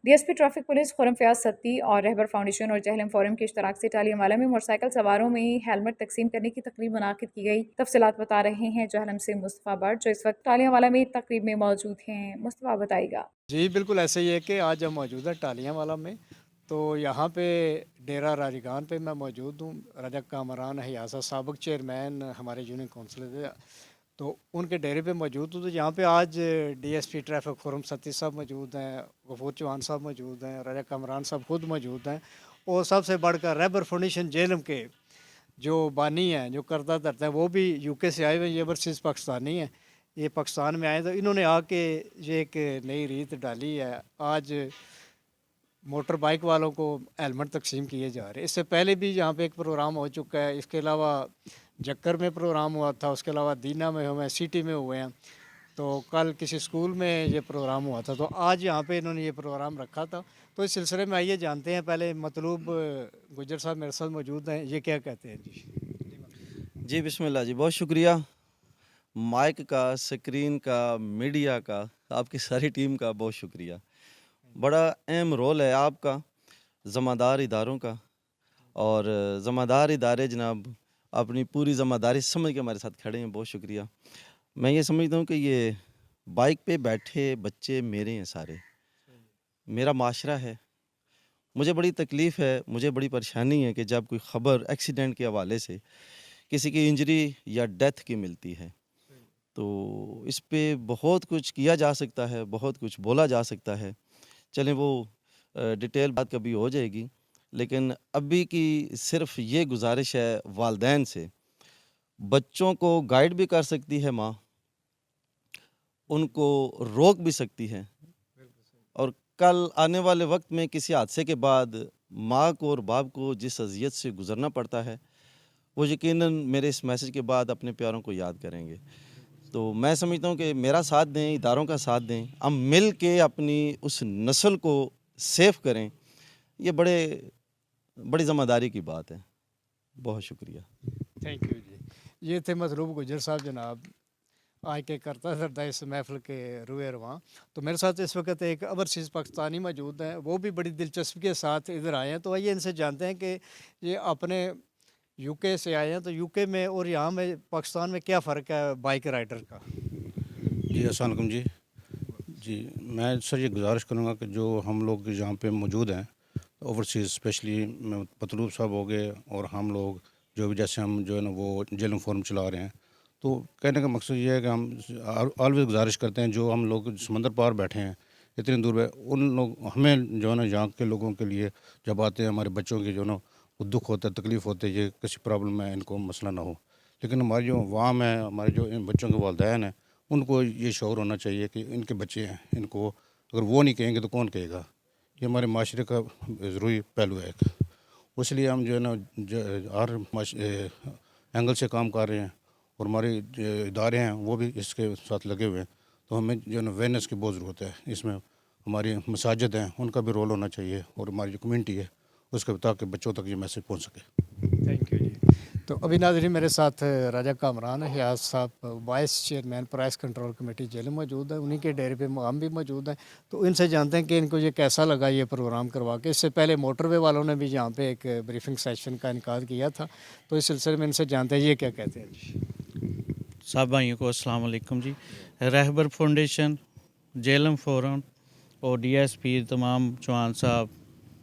D S P traffic police Khurram Fayyaz Satti اور Rahbar foundation اور Jhelum forum کے اشتراک سے ٹالیاں والا میں موٹر سائیکل سواروں میں ہیلمٹ تقسیم کرنے کی تقریب منعقد کی گئی۔ تفصیلات بتا رہے ہیں جہلم سے مصطفیٰ بٹ جو اس وقت ٹالیاں والا میں تقریب میں موجود ہیں۔ مصطفیٰ بتائے گا۔ جی بالکل ایسا ہی ہے کہ آج ہم موجود ہیں ٹالیاں والا میں، تو یہاں پہ ڈیرہ راجگان پہ میں موجود ہوں۔ راجہ کامران حیاسہ سابق چیئرمین ہمارے یونین کونسل تھے، تو ان کے ڈیرے پہ موجود ہوں۔ تو یہاں پہ آج ڈی ایس پی ٹریفک خرم ستی صاحب موجود ہیں، غفور چوہان صاحب موجود ہیں، راجہ کامران صاحب خود موجود ہیں، اور سب سے بڑھ کر رہبر فاؤنڈیشن جہلم کے جو بانی ہیں، جو کردہ درد ہیں، وہ بھی یو کے سے آئے ہوئے ہیں، یہ اوورسیز پاکستانی ہیں، یہ پاکستان میں آئے تو انہوں نے آ کے یہ ایک نئی ریت ڈالی ہے۔ آج موٹر بائک والوں کو ہیلمٹ تقسیم کیے جا رہے ہیں۔ اس سے پہلے بھی یہاں پہ ایک پروگرام ہو چکا ہے، اس کے علاوہ جکر میں پروگرام ہوا تھا، اس کے علاوہ دینا میں ہوئے ہیں، سٹی میں ہوئے ہیں، تو کل کسی سکول میں یہ پروگرام ہوا تھا، تو آج یہاں پہ انہوں نے یہ پروگرام رکھا تھا۔ تو اس سلسلے میں آئیے جانتے ہیں، پہلے مطلوب گجر صاحب میرے ساتھ موجود ہیں، یہ کیا کہتے ہیں جی؟ جی بسم اللہ جی، بہت شکریہ مائک کا، سکرین کا، میڈیا کا، آپ کی ساری ٹیم کا بہت شکریہ۔ بڑا اہم رول ہے آپ کا، ذمہ دار اداروں کا، اور ذمہ دار ادارے جناب اپنی پوری ذمہ داری سمجھ کے ہمارے ساتھ کھڑے ہیں، بہت شکریہ۔ میں یہ سمجھتا ہوں کہ یہ بائک پہ بیٹھے بچے میرے ہیں سارے، میرا معاشرہ ہے۔ مجھے بڑی تکلیف ہے، مجھے بڑی پریشانی ہے کہ جب کوئی خبر ایکسیڈنٹ کے حوالے سے کسی کی انجری یا ڈیتھ کی ملتی ہے تو اس پہ بہت کچھ کیا جا سکتا ہے، بہت کچھ بولا جا سکتا ہے۔ چلیں وہ ڈیٹیل بات کبھی ہو جائے گی، لیکن ابھی کی صرف یہ گزارش ہے والدین سے، بچوں کو گائیڈ بھی کر سکتی ہے ماں، ان کو روک بھی سکتی ہے، اور کل آنے والے وقت میں کسی حادثے کے بعد ماں کو اور باپ کو جس اذیت سے گزرنا پڑتا ہے وہ یقیناً میرے اس میسج کے بعد اپنے پیاروں کو یاد کریں گے۔ تو میں سمجھتا ہوں کہ میرا ساتھ دیں، اداروں کا ساتھ دیں، ہم مل کے اپنی اس نسل کو سیف کریں، یہ بڑی ذمہ داری کی بات ہے۔ بہت شکریہ۔ تھینک یو جی۔ یہ تھے مطلوب گجر صاحب جناب، آج کے کرتا دھرتا اس محفل کے روئے رواں۔ تو میرے ساتھ اس وقت ایک اوورسیز پاکستانی موجود ہیں، وہ بھی بڑی دلچسپی کے ساتھ ادھر آئے ہیں، تو آئیے ان سے جانتے ہیں کہ یہ اپنے یو کے سے آئے ہیں، تو یو کے میں اور یہاں میں پاکستان میں کیا فرق ہے بائک رائڈر کا؟ جی السلام علیکم جی۔ جی میں سر یہ گزارش کروں گا کہ جو ہم لوگ یہاں پہ موجود ہیں اوورسیز، اسپیشلی مطلوب صاحب ہو گئے اور ہم لوگ جو بھی جیسے ہم جو ہے نا وہ جہلم فورم چلا رہے ہیں، تو کہنے کا مقصد یہ ہے کہ ہم آلویز گزارش کرتے ہیں جو ہم لوگ سمندر پار بیٹھے ہیں اتنی دور پہ، ان لوگ ہمیں جو ہے نا یہاں کے لوگوں کے لیے جب آتے ہیں ہمارے بچوں کی جو ہے نا وہ دکھ ہوتا ہے، تکلیف ہوتی ہے، یہ کسی پرابلم ہے ان کو مسئلہ نہ ہو، لیکن ہماری جو عوام ہے، ہمارے جو ان بچوں کے والدین ہیں، ان کو یہ شعور ہونا چاہیے کہ ان کے بچے ہیں، ان کو اگر وہ نہیں کہیں گے تو کون کہے گا؟ یہ ہمارے معاشرے کا ضروری پہلو ہے ایک، اس لیے ہم جو ہے نا ہر اینگل سے کام کر رہے ہیں، اور ہمارے جو ادارے ہیں وہ بھی اس کے ساتھ لگے ہوئے ہیں، تو ہمیں جو ہے نا اویئرنیس کی بہت ضرورت ہے اس میں۔ ہماری مساجد ہیں ان کا بھی رول ہونا چاہیے، اور ہماری جو کمیونٹی ہے اس کا، تاکہ بچوں تک یہ میسج پہنچ سکے۔ تھینک یو جی۔ تو ابھی ناظرین میرے ساتھ راجہ کامران حیاض صاحب vice chairman price control committee Jhelum موجود ہیں، انہی کے ڈیرے پہ ہم بھی موجود ہیں، تو ان سے جانتے ہیں کہ ان کو یہ کیسا لگا یہ پروگرام کروا کے۔ اس سے پہلے موٹر وے والوں نے بھی یہاں پہ ایک بریفنگ سیشن کا انعقاد کیا تھا، تو اس سلسلے میں ان سے جانتے ہیں یہ کیا کہتے ہیں جی۔ سب بھائیوں کو السلام علیکم جی۔ رہبر فاؤنڈیشن، جہلم فورم اور ڈی ایس پی تمام چوہان صاحب،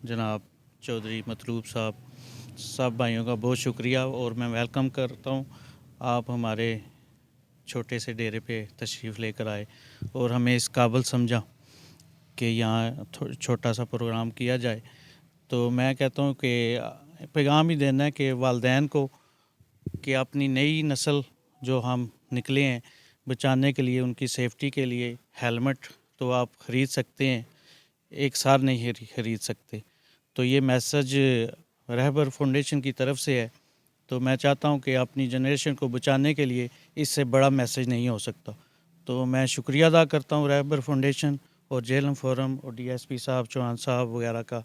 جناب چودھری مطلوب صاحب، سب بھائیوں کا بہت شکریہ، اور میں ویلکم کرتا ہوں آپ ہمارے چھوٹے سے ڈیرے پہ تشریف لے کر آئے اور ہمیں اس قابل سمجھا کہ یہاں چھوٹا سا پروگرام کیا جائے۔ تو میں کہتا ہوں کہ پیغام ہی دینا ہے کہ والدین کو کہ اپنی نئی نسل جو ہم نکلے ہیں بچانے کے لیے، ان کی سیفٹی کے لیے ہیلمٹ تو آپ خرید سکتے ہیں، ایک سار نہیں خرید سکتے۔ تو یہ میسج رہبر فاؤنڈیشن کی طرف سے ہے، تو میں چاہتا ہوں کہ اپنی جنریشن کو بچانے کے لیے اس سے بڑا میسج نہیں ہو سکتا۔ تو میں شکریہ ادا کرتا ہوں رہبر فاؤنڈیشن اور جہلم فورم اور ڈی ایس پی صاحب، چوہان صاحب وغیرہ کا،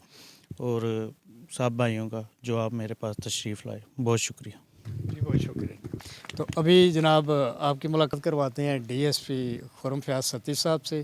اور سب بھائیوں کا جو آپ میرے پاس تشریف لائے۔ بہت شکریہ جی بہت شکریہ۔ تو ابھی جناب آپ کی ملاقات کرواتے ہیں ڈی ایس پی خرم فیاض ستی صاحب سے۔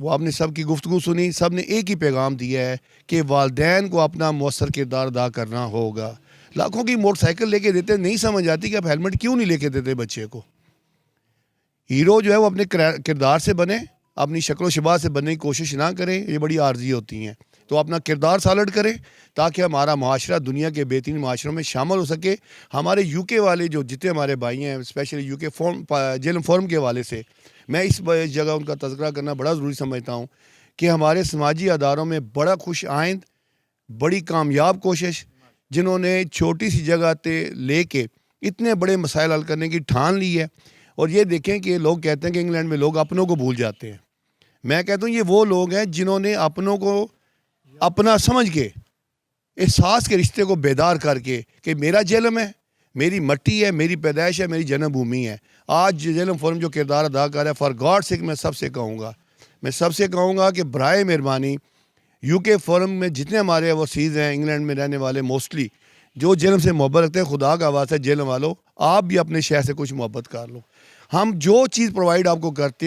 وہ آپ نے سب کی گفتگو سنی, سب نے ایک ہی پیغام دیا ہے کہ والدین کو اپنا مؤثر کردار ادا کرنا ہوگا. لاکھوں کی موٹر سائیکل لے کے دیتے, نہیں سمجھ آتی کہ آپ ہیلمٹ کیوں نہیں لے کے دیتے بچے کو. ہیرو جو ہے وہ اپنے کردار سے بنے, اپنی شکل و شباہ سے بننے کی کوشش نہ کریں, یہ بڑی عارضی ہوتی ہیں. تو اپنا کردار سالڈ کریں تاکہ ہمارا معاشرہ دنیا کے بہترین معاشروں میں شامل ہو سکے. ہمارے یو کے والے جو جتنے ہمارے بھائی ہیں, اسپیشلی یو کے جیلم فورم کے حوالے سے میں اس جگہ ان کا تذکرہ کرنا بڑا ضروری سمجھتا ہوں کہ ہمارے سماجی اداروں میں بڑا خوش آئند, بڑی کامیاب کوشش, جنہوں نے چھوٹی سی جگہ لے کے اتنے بڑے مسائل حل کرنے کی ٹھان لی ہے. اور یہ دیکھیں کہ لوگ کہتے ہیں کہ انگلینڈ میں لوگ اپنوں کو بھول جاتے ہیں. میں کہتا ہوں یہ وہ لوگ ہیں جنہوں نے اپنوں کو اپنا سمجھ کے, احساس کے رشتے کو بیدار کر کے کہ میرا جہلم ہے, میری مٹی ہے, میری پیدائش ہے, میری جنم بھومی ہے. آج جہلم فورم جو کردار ادا کر رہا ہے, فار گاڈ سیک میں سب سے کہوں گا کہ برائے مہربانی یو کے فورم میں جتنے ہمارے اوورسیز ہیں, انگلینڈ میں رہنے والے موسٹلی جو جہلم سے محبت رکھتے ہیں, خدا کا واسطہ جہلم والوں آپ بھی اپنے شہر سے کچھ محبت کر لو. ہم جو چیز پرووائڈ آپ کو کرتے ہیں